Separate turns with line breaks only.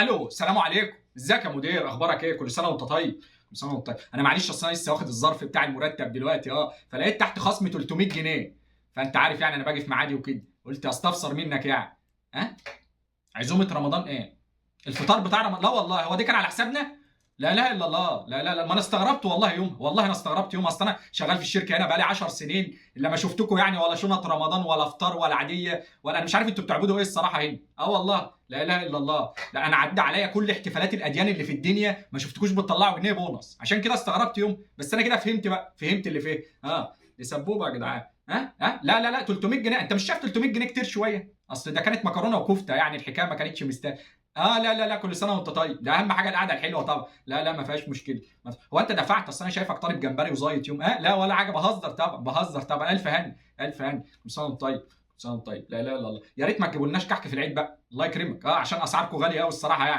الو، السلام عليكم. ازيك يا مدير؟ اخبارك ايه؟ كل سنه وانت طيب. كل سنه وانت طيب. انا معلش، اصل انا لسه واخد الظرف بتاع المرتب دلوقتي، فلقيت تحت خصم 300 جنيه. فانت عارف يعني انا باجي في ميعادي وكده، قلت استفسر منك يعني. ها؟ عزومه رمضان ايه؟ الفطار بتاع رمضان؟ لا والله، هو دي كان على حسابنا؟ لا اله الا الله، لا لا لا، ما انا استغربت والله يوم، والله انا استغربت يوم. اصل انا شغال في الشركه هنا بقالي 10 سنين، الا ما شفتكم يعني، ولا شنط رمضان ولا فطار ولا عاديه، ولا انا مش عارف انتوا بتعبدوا ايه الصراحه هنا. والله لا اله الا الله. لا انا عدى عليا كل احتفالات الاديان اللي في الدنيا، ما شفتكوش بتطلعوا جنيه بونص، عشان كده استغربت يوم. بس انا كده فهمت بقى، فهمت اللي فيه. دي سبوبه يا جدعان. لا لا لا، 300 جنيه انت مش شايف 300 جنيه كتير شويه؟ اصل ده كانت مكرونه وكفته، يعني الحكايه ما كانتش مستاهله. لا لا لا، كل سنه وانت طيب، ده اهم حاجه القعده الحلوه طبعا. لا لا، ما فيهاش مشكله. هو انت دفعت؟ اصل انا شايفك طالب جمبري وزايط يوم. لا ولا حاجه، بهزر طبعا، بهزر طبعا. الف هاني، الف هاني. كل سنه وانت طيب، كل سنه وانت طيب. لا لا لا، يا ريت ما تجيبولناش كحك في العيد بقى، الله يكرمك. عشان اسعاركم غاليه قوي الصراحه يعني.